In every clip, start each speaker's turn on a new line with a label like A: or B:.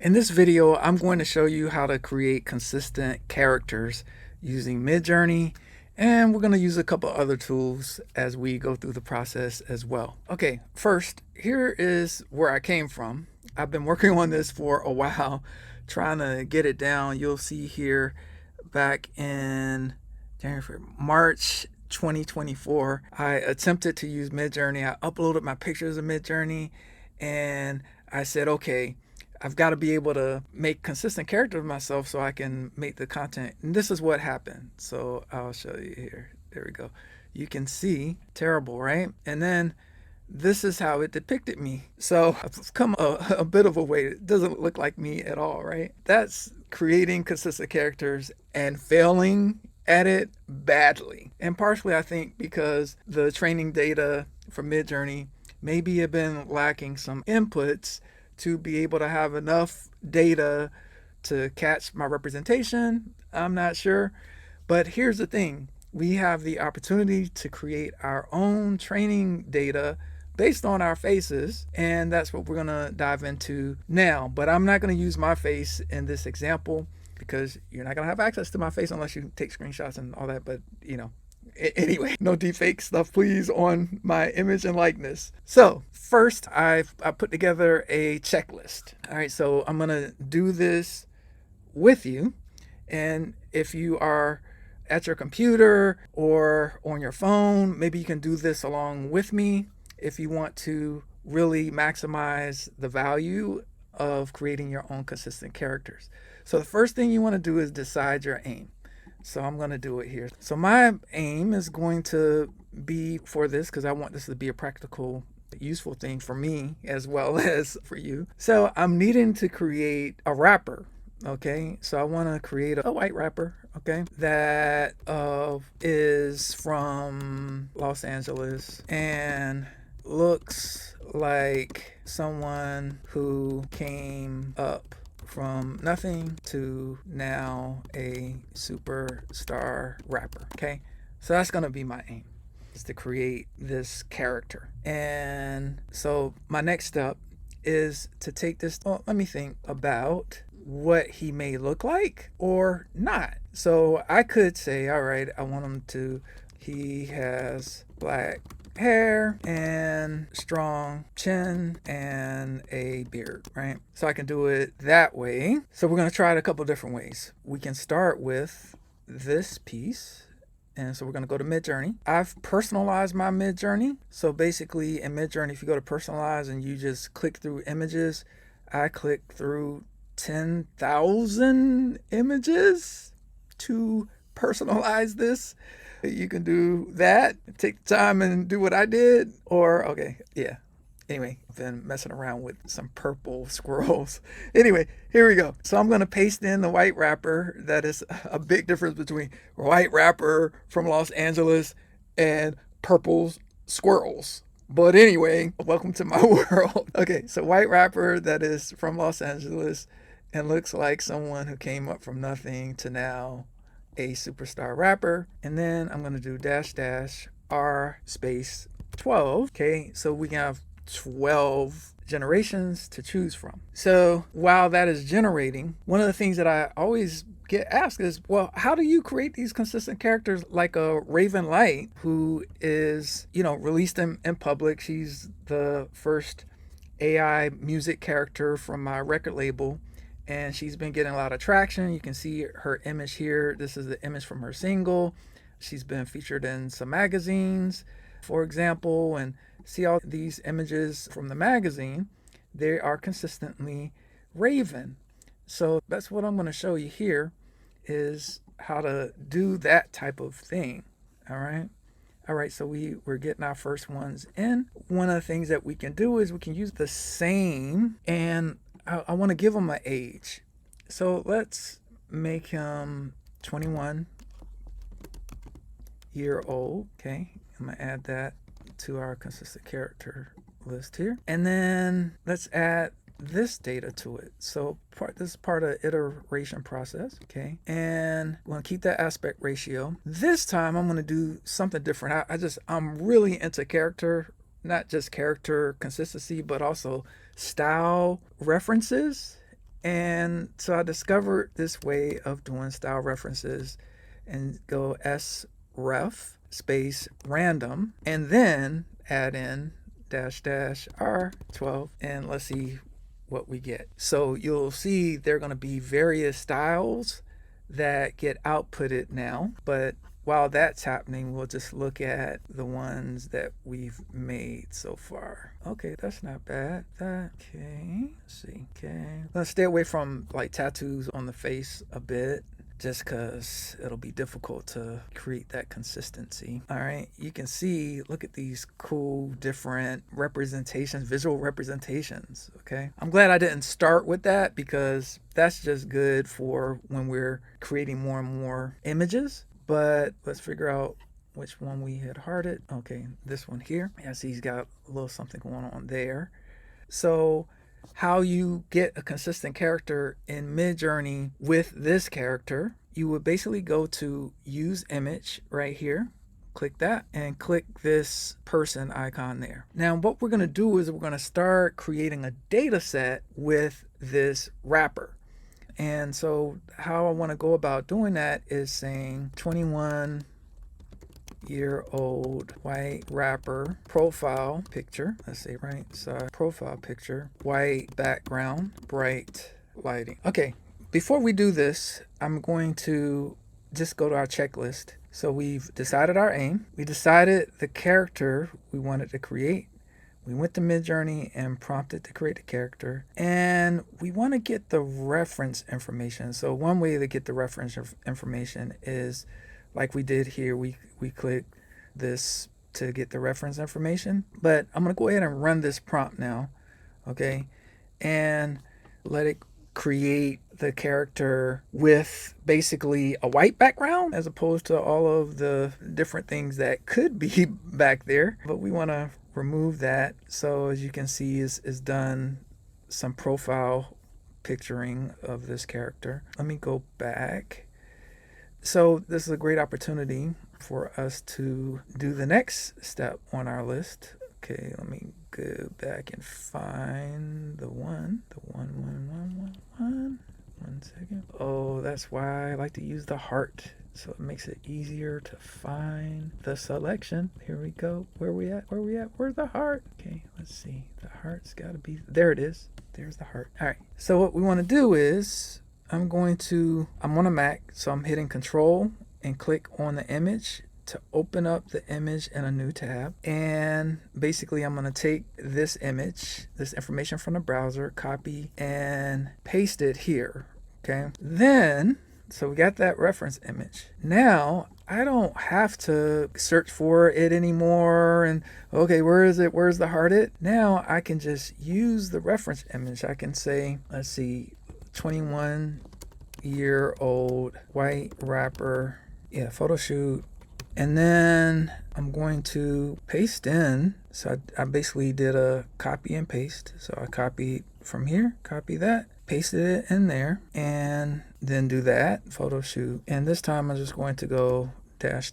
A: In this video, I'm going to show you how to create consistent characters using Midjourney, and we're going to use a couple other tools as we go through the process as well. Okay, first, here is where I came from. I've been working on this for a while, trying to get it down. You'll see here back in March 2024, I attempted to use Midjourney. I uploaded my pictures of Midjourney, and I said, okay, I've got to be able to make consistent characters of myself so I can make the content. And this is what happened. So I'll show you here. There we go. You can see, terrible, right? And then this is how it depicted me. So I've come a bit of a way. It doesn't look like me at all, right? That's creating consistent characters and failing at it badly. And partially, I think, because the training data for Midjourney maybe have been lacking some inputs to be able to have enough data to catch my representation. I'm not sure. But here's the thing. We have the opportunity to create our own training data based on our faces, and that's what we're going to dive into now. But I'm not going to use my face in this example because you're not going to have access to my face unless you take screenshots and all that. But, anyway, no deepfake stuff, please, on my image and likeness. So first, I put together a checklist. All right, so I'm going to do this with you. And if you are at your computer or on your phone, maybe you can do this along with me if you want to really maximize the value of creating your own consistent characters. So the first thing you want to do is decide your aim. So I'm going to do it here. So my aim is going to be for this because I want this to be a practical, useful thing for me as well as for you. So I'm needing to create a rapper. Okay, so I want to create a white rapper, okay, that is from Los Angeles and looks like someone who came up from nothing to now a superstar rapper. Okay, so that's gonna be my aim, is to create this character. And so my next step is to take this, let me think about what he may look like or not. So I could say, all right, I want him to, he has black hair and strong chin and a beard, right? So I can do it that way. So we're going to try it a couple different ways. We can start with this piece. And so we're going to go to Midjourney. I've personalized my Midjourney. So basically in Midjourney, if you go to personalize and you just click through images, I click through 10,000 images to personalize this. You can do that, take the time and do what I did, or okay, yeah. Anyway, I've been messing around with some purple squirrels. Anyway, here we go. So I'm going to paste in the white rapper. That is a big difference between white rapper from Los Angeles and purple squirrels. But anyway, welcome to my world. Okay, so white rapper that is from Los Angeles and looks like someone who came up from nothing to now a superstar rapper. And then I'm going to do -- R 12. Okay, so we can have 12 generations to choose from. So while that is generating, one of the things that I always get asked is, well, how do you create these consistent characters like a Raven Light, who is, released in public? She's the first AI music character from my record label, and she's been getting a lot of traction. You can see her image here. This is the image from her single. She's been featured in some magazines, for example, and see all these images from the magazine. They are consistently Raven. So that's what I'm going to show you here, is how to do that type of thing. All right, so we're getting our first ones in. One of the things that we can do is we can use the same, and I want to give him an age. So let's make him 21-year-old. Okay, I'm going to add that to our consistent character list here. And then let's add this data to it. So this is part of the iteration process. Okay, and we're going to keep that aspect ratio. This time I'm going to do something different. I'm really into character, not just character consistency, but also style references And so I discovered this way of doing style references and go sref space random and then add in dash dash R12 and let's see what we get. So you'll see there are going to be various styles that get outputted now, but while that's happening, we'll just look at the ones that we've made so far. Okay, that's not bad. Okay, let's see. Okay, let's stay away from like tattoos on the face a bit, just because it'll be difficult to create that consistency. All right, you can see, look at these cool different representations, visual representations. Okay, I'm glad I didn't start with that because that's just good for when we're creating more and more images. But let's figure out which one we had hearted. Okay, this one here. Yeah, see, he's got a little something going on there. So how you get a consistent character in Midjourney with this character, you would basically go to use image right here, click that, and click this person icon there. Now what we're going to do is we're going to start creating a data set with this wrapper. And so how I want to go about doing that is saying 21-year-old white rapper profile picture. Let's see, right side profile picture, white background, bright lighting. Okay, before we do this, I'm going to just go to our checklist. So we've decided our aim. We decided the character we wanted to create. We went to Midjourney and prompted to create a character, and we want to get the reference information. So one way to get the reference information is like we did here. We click this to get the reference information, but I'm going to go ahead and run this prompt now. Okay, and let it create the character with basically a white background as opposed to all of the different things that could be back there, but we want to remove that. So as you can see, is done some profile picturing of this character. Let me go back. So this is a great opportunity for us to do the next step on our list. Okay, let me go back and find the one. 1 second. Oh, that's why I like to use the heart. So it makes it easier to find the selection. Here we go. Where we at? Where's the heart? Okay, let's see. The heart's got to be, there it is. There's the heart. All right. So what we want to do is I'm on a Mac, so I'm hitting Control and click on the image to open up the image in a new tab. And basically I'm going to take this image, this information from the browser, copy and paste it here. Okay. Then, so we got that reference image. Now I don't have to search for it anymore. And okay, where is it? Where's the heart at? Now I can just use the reference image. I can say, let's see, 21-year-old white rapper. Yeah, photo shoot. And then I'm going to paste in. So I basically did a copy and paste. So I copied from here, copy that, pasted it in there, and then do that, photo shoot. And this time I'm just going to go dash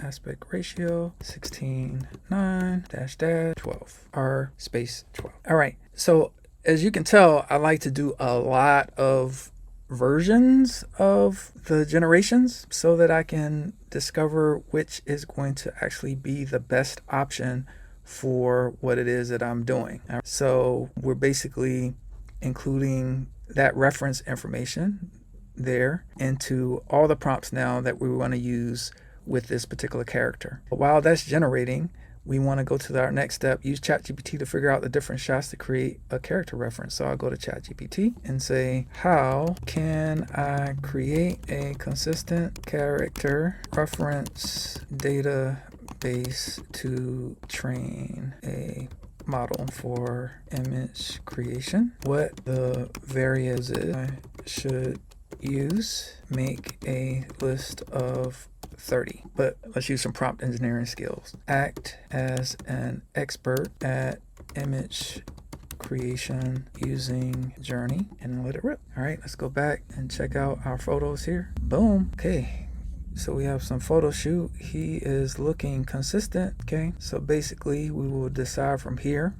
A: aspect ratio 16:9 dash 12 R space 12. All right. So as you can tell, I like to do a lot of versions of the generations so that I can discover which is going to actually be the best option for what it is that I'm doing. So we're basically including that reference information there into all the prompts now that we want to use with this particular character. While that's generating, we want to go to our next step, use ChatGPT to figure out the different shots to create a character reference. So I'll go to ChatGPT and say, how can I create a consistent character reference database to train a model for image creation? What the variables I should use, make a list of 30. But let's use some prompt engineering skills. Act as an expert at image creation using Journey and let it rip. All right, let's go back and check out our photos here. Boom. Okay. So we have some photo shoot. He is looking consistent. Okay. So basically we will decide from here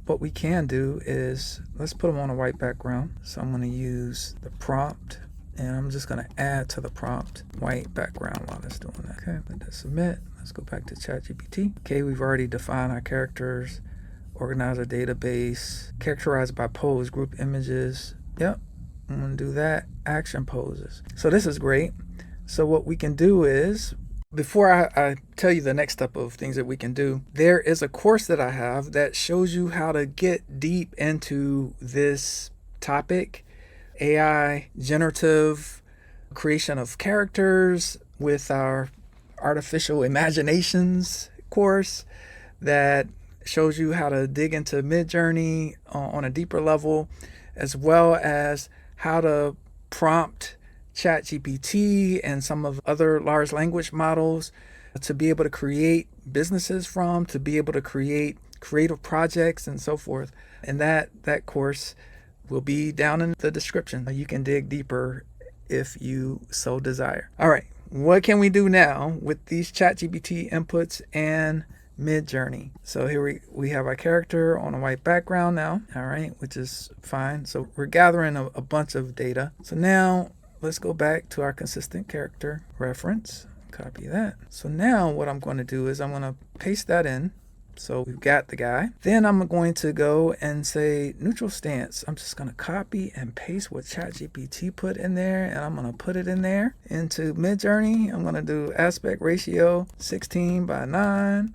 A: what we can do is, let's put them on a white background. So I'm going to use the prompt, and I'm just going to add to the prompt white background while it's doing that. Okay, let that submit. Let's go back to ChatGPT. Okay, we've already defined our characters, organize our database, characterized by pose, group images. Yep, I'm going to do that. Action poses. So this is great. So what we can do is, before I tell you the next step of things that we can do, there is a course that I have that shows you how to get deep into this topic, AI, generative creation of characters with our artificial imaginations course that shows you how to dig into Midjourney on a deeper level, as well as how to prompt ChatGPT and some of other large language models to be able to create businesses from, to be able to create creative projects and so forth. And that course will be down in the description. You can dig deeper if you so desire. All right, what can we do now with these ChatGPT inputs and Midjourney? So here we have our character on a white background now, all right, which is fine. So we're gathering a bunch of data. So now let's go back to our consistent character reference, copy that. So now what I'm going to do is I'm going to paste that in. So we've got the guy. Then I'm going to go and say neutral stance. I'm just going to copy and paste what ChatGPT put in there, and I'm going to put it in there into Midjourney. I'm going to do aspect ratio 16:9.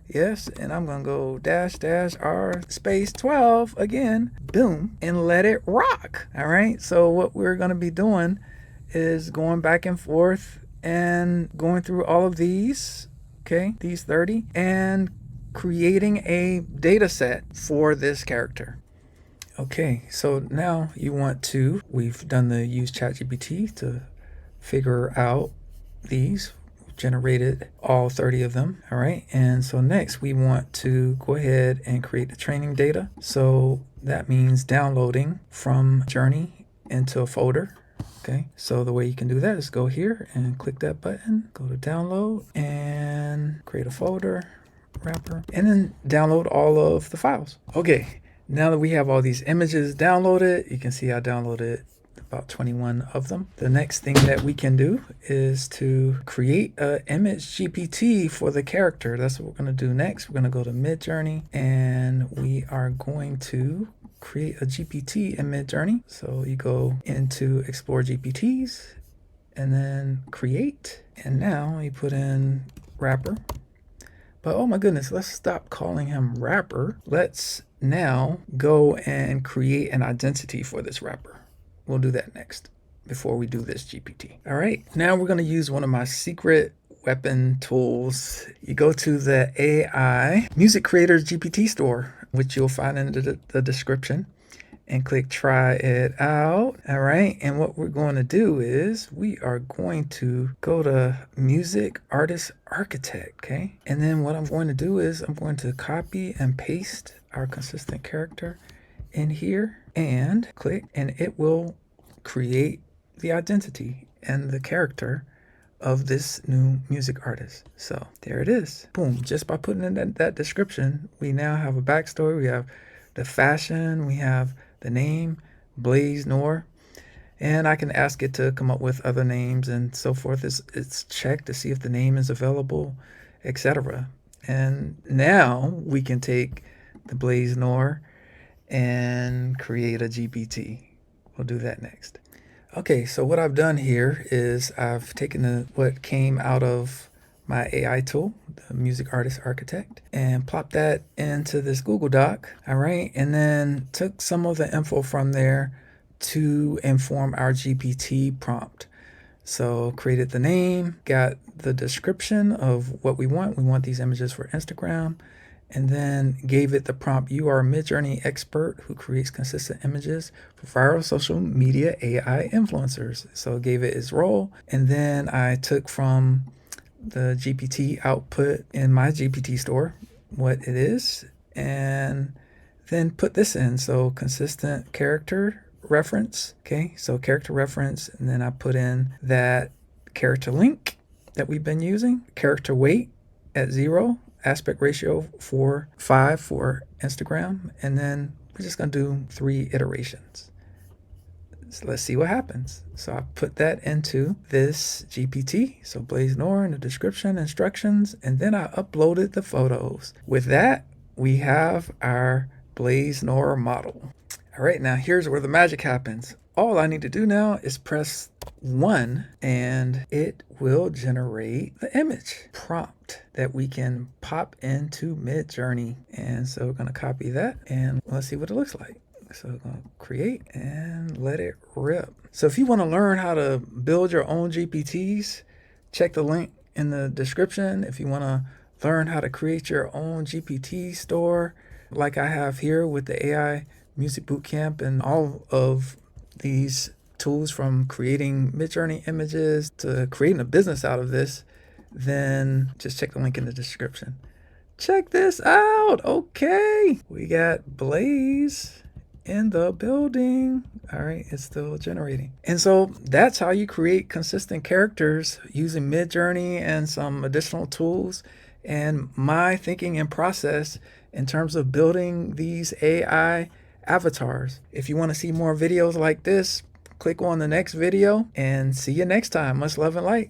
A: Yes, and I'm going to go --R space 12 again, boom, and let it rock. All right, so what we're going to be doing is going back and forth and going through all of these, okay, these 30, and creating a data set for this character. Okay, so now we've done the use ChatGPT to figure out these, generated all 30 of them. All right, and so next we want to go ahead and create the training data. So that means downloading from Journey into a folder. Okay, so the way you can do that is go here and click that button, go to download and create a folder, wrapper, and then download all of the files. Okay, now that we have all these images downloaded, you can see I downloaded about 21 of them. The next thing that we can do is to create an image GPT for the character. That's what we're going to do next. We're going to go to Midjourney and we are going to create a GPT in Midjourney. So you go into Explore GPTs and then create, and now you put in wrapper. But oh my goodness, let's stop calling him wrapper. Let's now go and create an identity for this wrapper. We'll do that next before we do this GPT. All right, now we're going to use one of my secret weapon tools. You go to the AI Music Creators GPT store, which you'll find in the description, and click try it out. All right, and what we're going to do is we are going to go to Music Artist Architect, okay? And then what I'm going to do is I'm going to copy and paste our consistent character in here and click, and it will create the identity and the character of this new music artist. So there it is. Boom. Just by putting in that description, we now have a backstory. We have the fashion. We have the name, Blaze Noor. And I can ask it to come up with other names and so forth. It's checked to see if the name is available, etc. And now we can take the Blaze Noor and create a GPT. We'll do that next. Okay, so what I've done here is I've taken what came out of my AI tool, the Music Artist Architect, and plopped that into this Google Doc, all right? And then took some of the info from there to inform our GPT prompt. So created the name, got the description of what we want. We want these images for Instagram, and then gave it the prompt, you are a Midjourney expert who creates consistent images for viral social media AI influencers. So gave it its role. And then I took from the GPT output in my GPT store what it is, and then put this in. So consistent character reference. Okay, so character reference, and then I put in that character link that we've been using, character weight at 0. aspect ratio for 5 for Instagram, and then we're just going to do 3 iterations. So let's see what happens. So I put that into this GPT, so Blaze Noir in the description, instructions, and then I uploaded the photos. With that, we have our Blaze Noir model. All right, now here's where the magic happens. All I need to do now is press 1 and it will generate the image prompt that we can pop into Midjourney. And so we're going to copy that and let's see what it looks like. So we're going to create and let it rip. So if you want to learn how to build your own GPTs, check the link in the description. If you want to learn how to create your own GPT store, like I have here with the AI Music Bootcamp and all of these tools, from creating Midjourney images to creating a business out of this, then just check the link in the description. Check this out. Okay, we got Blaze in the building. All right, it's still generating. And so that's how you create consistent characters using Midjourney and some additional tools, and my thinking and process in terms of building these AI avatars. If you want to see more videos like this, click on the next video and see you next time. Much love and light.